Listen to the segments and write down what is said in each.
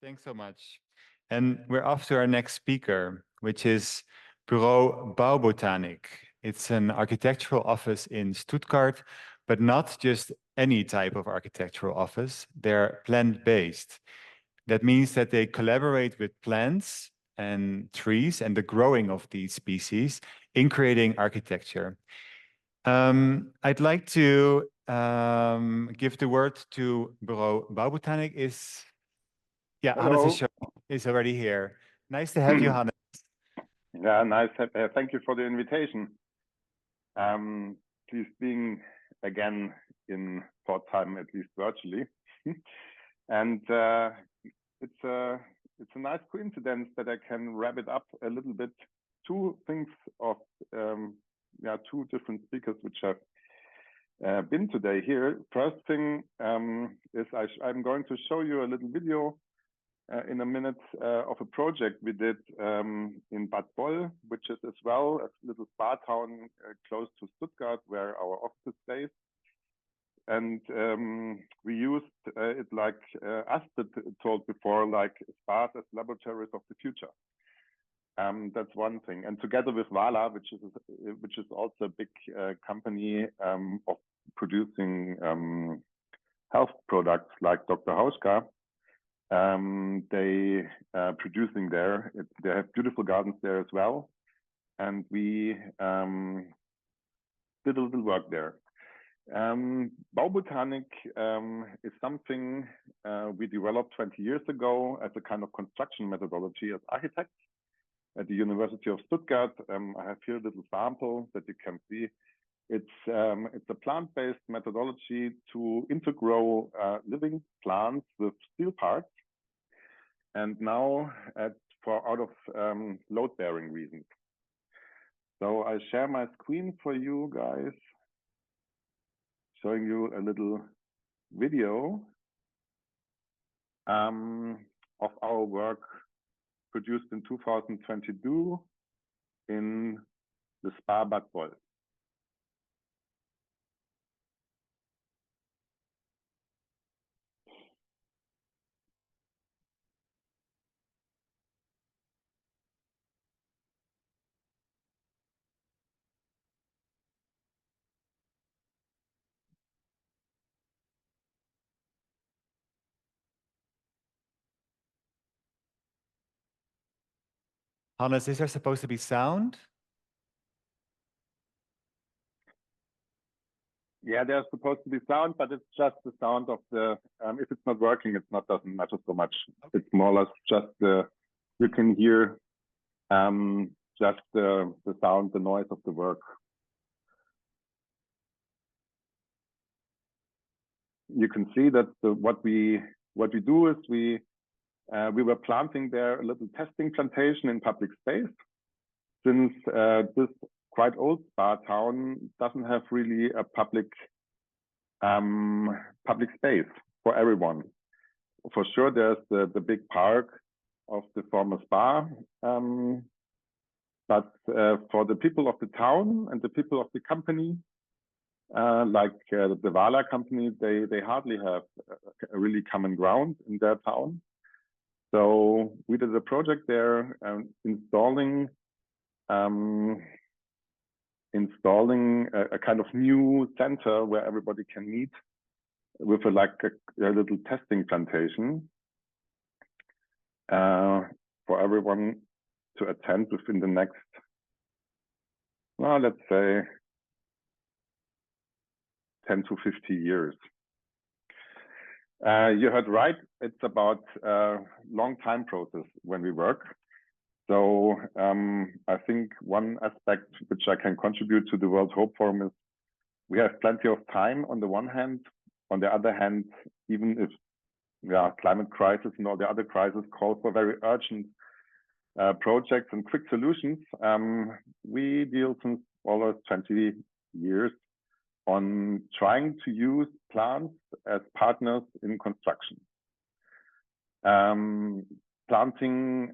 Thanks so much. And we're off to our next speaker, which is Bureau Baubotanik. It's an architectural office in Stuttgart, but not just any type of architectural office. They're plant-based. That means that they collaborate with plants and trees and the growing of these species in creating architecture. I'd like to give the word to Bureau Baubotanik. Hannes is already here. Nice to have you, Hannes. Yeah, nice. Thank you for the invitation. Please being again in short time, at least virtually. And it's a nice coincidence that I can wrap it up a little bit. Two things of two different speakers which have been today here. First thing is I'm going to show you a little video in a minute of a project we did in Bad Wildbad, which is as well a little spa town close to Stuttgart where our office is based. And we used it like Astrid told before, like spas as laboratories of the future. That's one thing. And together with Vala, which is also a big company of producing health products like Dr. Hauschka, they producing there. They have beautiful gardens there as well, and we did a little work there. Baubotanik is something we developed 20 years ago as a kind of construction methodology as architects at the University of Stuttgart. I have here a little sample that you can see. It's a plant-based methodology to intergrow living plants with steel parts, and now out of load-bearing reasons. So I share my screen for you guys, showing you a little video of our work produced in 2022 in the spa Bad Wildbad. Hannes, is there supposed to be sound? Yeah, there's supposed to be sound, but it's just the sound of the, if it's not working, doesn't matter so much. Okay. It's more or less just you can hear just the sound, the noise of the work. You can see that what we do is we were planting there a little testing plantation in public space, since this quite old spa town doesn't have really a public space for everyone. For sure, there's the big park of the former spa, but for the people of the town and the people of the company, like the Vala company, they hardly have a really common ground in their town. So we did a project there, installing a kind of new center where everybody can meet with a little testing plantation for everyone to attend within the next, well, let's say 10 to 50 years. You heard right, it's about a long time process when we work. So I think one aspect which I can contribute to the World Hope Forum is we have plenty of time on the one hand. On the other hand, even if climate crisis and all the other crises call for very urgent projects and quick solutions, we deal since almost 20 years on trying to use plants as partners in construction. Planting,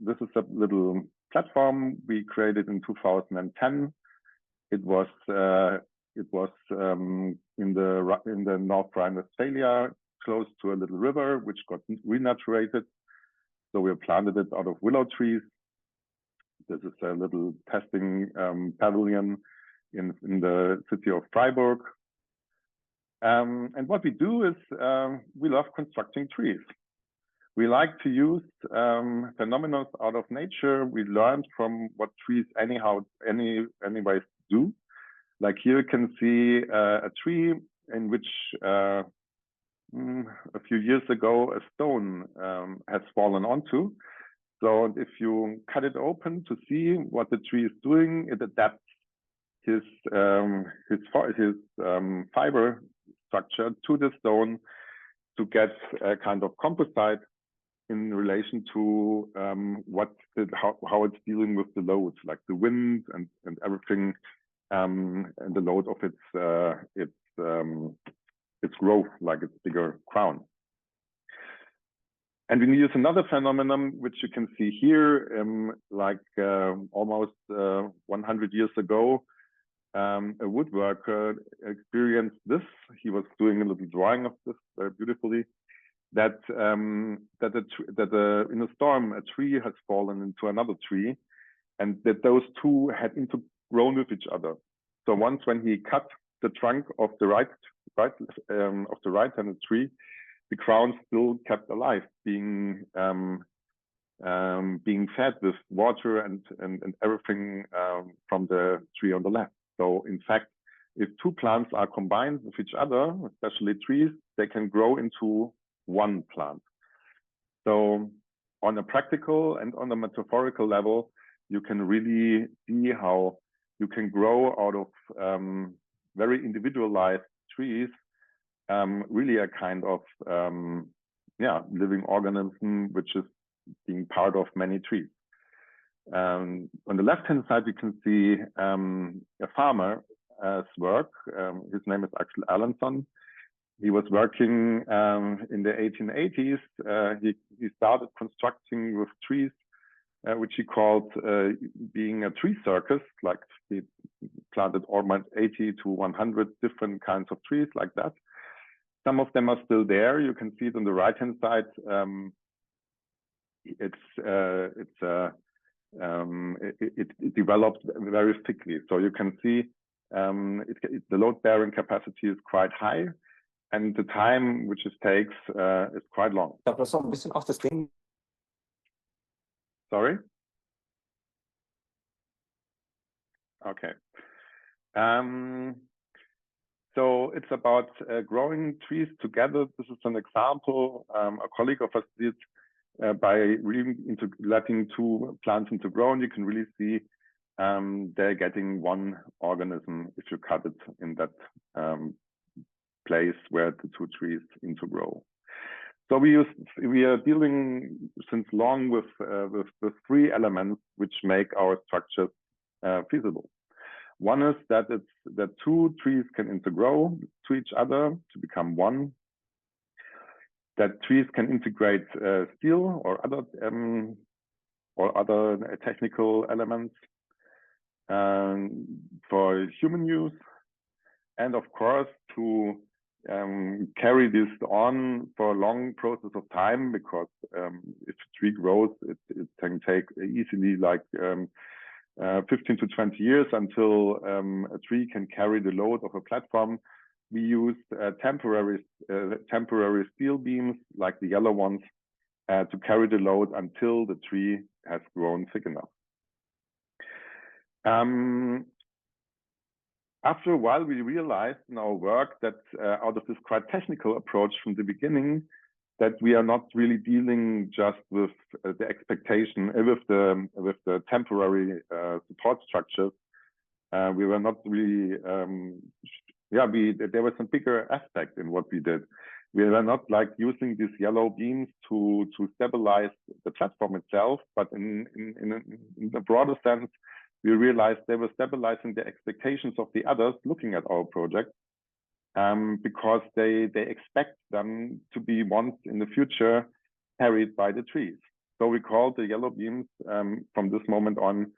this is a little platform we created in 2010. It was in the North Rhine-Westphalia, close to a little river, which got renaturated. So we planted it out of willow trees. This is a little testing pavilion in the city of Freiburg. And what we do is we love constructing trees. We like to use phenomena out of nature. We learned from what trees anyways do. Like here you can see a tree in which a few years ago a stone has fallen onto. So if you cut it open to see what the tree is doing, it adapts his fiber structure to the stone to get a kind of composite in relation to how it's dealing with the load, like the wind and everything, and the load of its growth, like its bigger crown. And we use another phenomenon, which you can see here, almost 100 years ago, a woodworker experienced this. He was doing a little drawing of this very beautifully. That in a storm, a tree has fallen into another tree, and that those two had intergrown with each other. So once when he cut the trunk of the right-handed tree, the crown still kept alive, being fed with water and everything from the tree on the left. So in fact, if two plants are combined with each other, especially trees, they can grow into one plant. So on a practical and on a metaphorical level, you can really see how you can grow out of very individualized trees, really a kind of living organism which is being part of many trees. On the left-hand side, you can see a farmer's work. His name is Axel Erlandsson. He was working in the 1880s. He started constructing with trees, which he called being a tree circus. Like he planted almost 80 to 100 different kinds of trees like that. Some of them are still there. You can see it on the right-hand side. It developed very thickly. So you can see the load-bearing capacity is quite high, and the time which it takes is quite long. Das so ein bisschen auch das Ding. Sorry? Okay. So it's about growing trees together. This is an example a colleague of us did by really letting two plants intergrow. You can really see they're getting one organism if you cut it in that place where the two trees intergrow. So we are dealing since long with three elements which make our structures feasible. One is that two trees can intergrow to each other to become one. That trees can integrate steel or other technical elements for human use, and of course to carry this on for a long process of time, because if a tree grows, it can take easily like 15 to 20 years until a tree can carry the load of a platform. We use temporary steel beams, like the yellow ones, to carry the load until the tree has grown thick enough. After a while, we realized in our work that out of this quite technical approach from the beginning, that we are not really dealing just with the expectation, with the temporary support structures. We were not really, there was some bigger aspect in what we did. We were not like using these yellow beams to stabilize the platform itself, but in a broader sense, we realized they were stabilizing the expectations of the others looking at our project, because they expect them to be once in the future carried by the trees. So we called the yellow beams from this moment on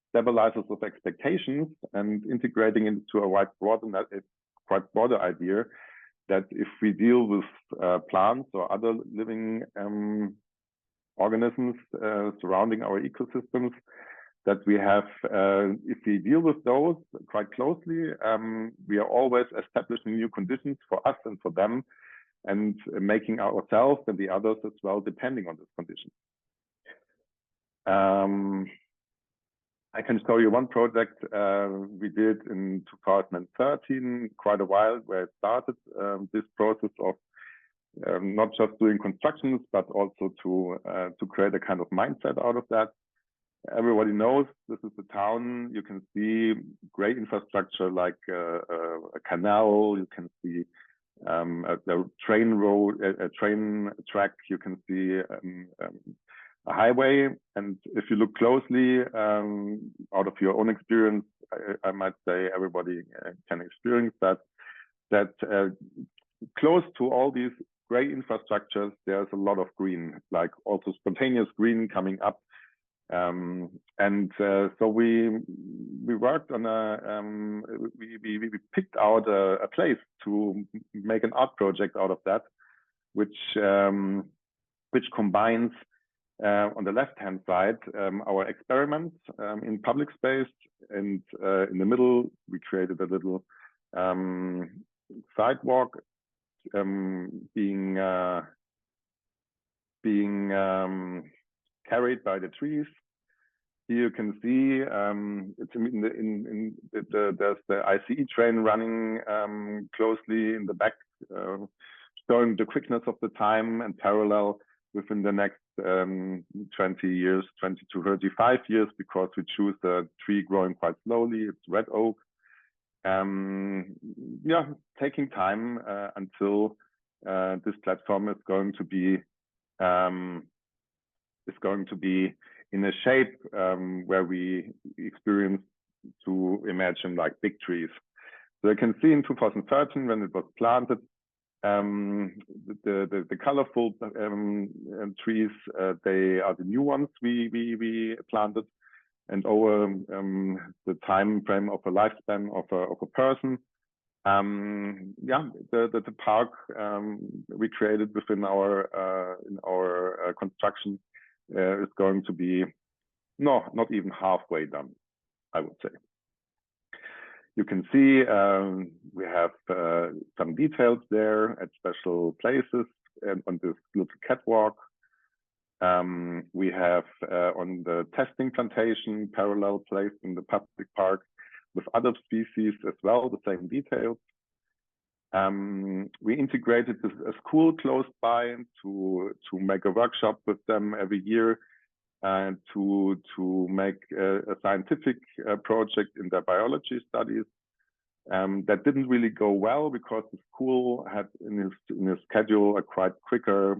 stabilizers of expectations, and integrating into a quite broader idea that if we deal with plants or other living organisms surrounding our ecosystems, that we have, if we deal with those quite closely, we are always establishing new conditions for us and for them, and making ourselves and the others as well depending on this condition. I can show you one project we did in 2013, quite a while, where it started this process of not just doing constructions, but also to create a kind of mindset out of that. Everybody knows this is the town. You can see great infrastructure like a canal. You can see a train road, a train track. You can see a highway. And if you look closely, out of your own experience, I might say everybody can experience that close to all these great infrastructures, there's a lot of green, like also spontaneous green coming up. So we worked on we picked out a place to make an art project out of that, which combines on the left-hand side our experiments in public space, and in the middle we created a little sidewalk being carried by the trees. Here you can see it's there's the ICE train running closely in the back, showing the quickness of the time, and parallel within the next 20 years, 20 to 35 years, because we choose a tree growing quite slowly. It's red oak. Yeah, taking time until this platform is going to be in a shape where we experience to imagine like big trees. So you can see in 2013 when it was planted, the colorful trees, they are the new ones we planted, and over the time frame of a lifespan of a person, yeah, the park we created within our construction is going to be not even halfway done, I would say. You can see we have some details there at special places and on this little catwalk. We have on the testing plantation, parallel placed in the public park with other species as well, the same details. We integrated a school close by to make a workshop with them every year, to make a scientific project in their biology studies. That didn't really go well because the school had in his schedule a quite quicker.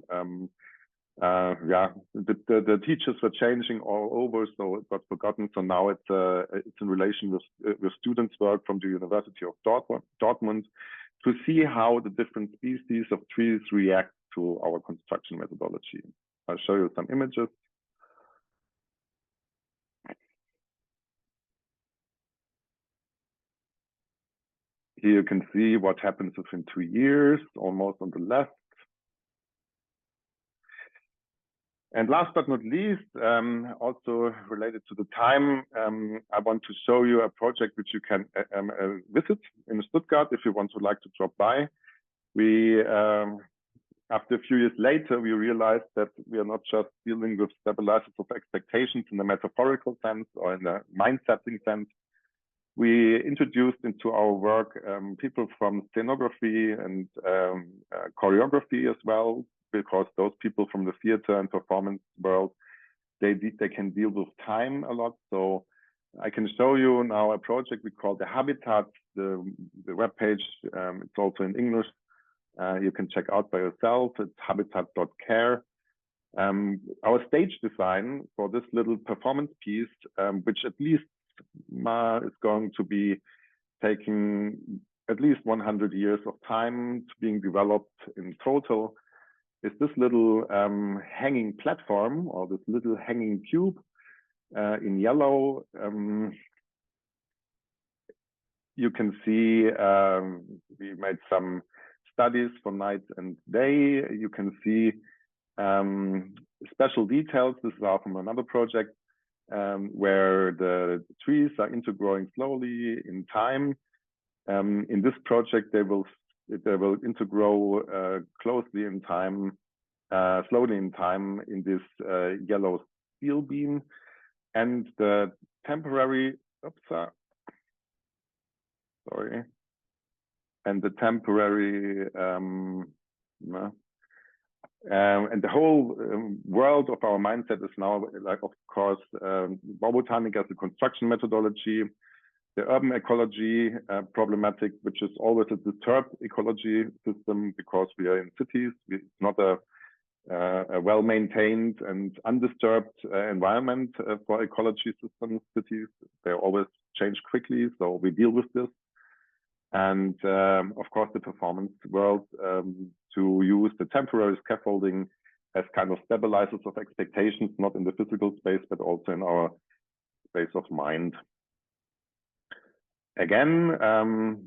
Yeah, the teachers were changing all over, so it got forgotten. So now it's in relation with students' work from the University of Dortmund to see how the different species of trees react to our construction methodology. I'll show you some images. Here you can see what happens within 2 years, almost on the left. And last but not least, also related to the time, I want to show you a project which you can visit in Stuttgart if you want to like to drop by. We, after a few years later, we realized that we are not just dealing with stabilizers of expectations in the metaphorical sense or in the mind-setting sense. We introduced into our work people from scenography and choreography as well, because those people from the theater and performance world, they can deal with time a lot. So I can show you now a project we call the Habitat, the webpage. It's also in English. You can check out by yourself. It's habitat.care. Our stage design for this little performance piece, which at least is going to be taking at least 100 years of time to being developed in total, is this little hanging platform, or this little hanging cube in yellow. You can see we made some studies for night and day. You can see special details. This is from another project where the trees are intergrowing slowly in time. In this project, they will intergrow closely in time, slowly in time in this yellow steel beam, and the temporary. And the temporary and the whole world of our mindset is now, like, of course, Baubotanik as a construction methodology, the urban ecology problematic, which is always a disturbed ecology system because we are in cities. It's not a well-maintained and undisturbed environment for ecology systems. Cities, they always change quickly, so we deal with this. And of course, the performance world, to use the temporary scaffolding as kind of stabilizers of expectations, not in the physical space, but also in our space of mind. Again,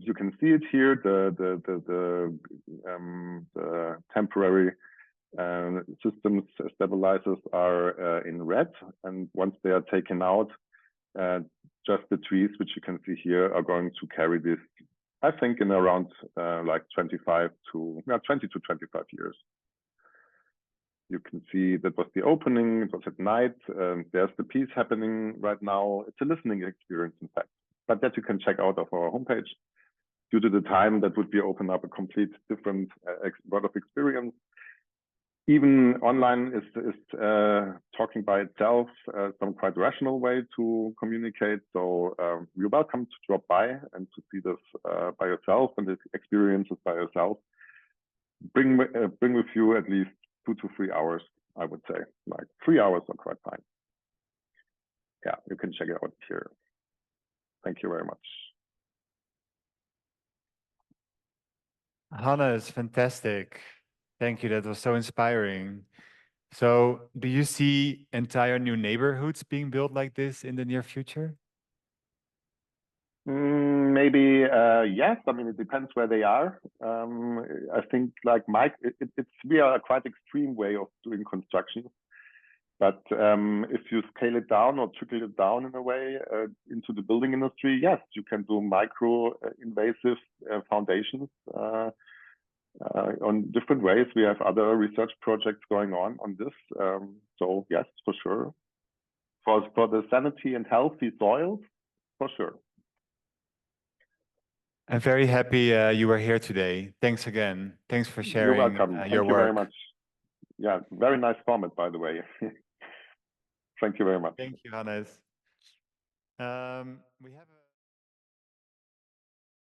you can see it here. The temporary systems stabilizers are in red, and once they are taken out, just the trees, which you can see here, are going to carry this, I think, in around like 20 to 25 years. You can see that was the opening. It was at night. There's the piece happening right now. It's a listening experience, in fact, but that you can check out of our homepage. Due to the time, that would be open up a complete different world of experience. Even online is talking by itself, some quite rational way to communicate. So you're welcome to drop by and to see this by yourself and experience it by yourself. Bring with you at least 2 to 3 hours, I would say. Like 3 hours are quite fine. Yeah, you can check it out here. Thank you very much. Hannes, fantastic. Thank you. That was so inspiring. So do you see entire new neighborhoods being built like this in the near future? Maybe yes. I mean, it depends where they are. I think, like Mike, we are a quite extreme way of doing construction. But if you scale it down or trickle it down in a way into the building industry, yes, you can do micro invasive foundations on different ways. We have other research projects going on this. So yes, for sure. For the sanity and healthy soils, for sure. I'm very happy you were here today. Thanks again. Thanks for sharing. You're welcome. Your Thank you work. very much. Yeah, very nice format, by the way. Thank you very much. Thank you, Hannes. We have a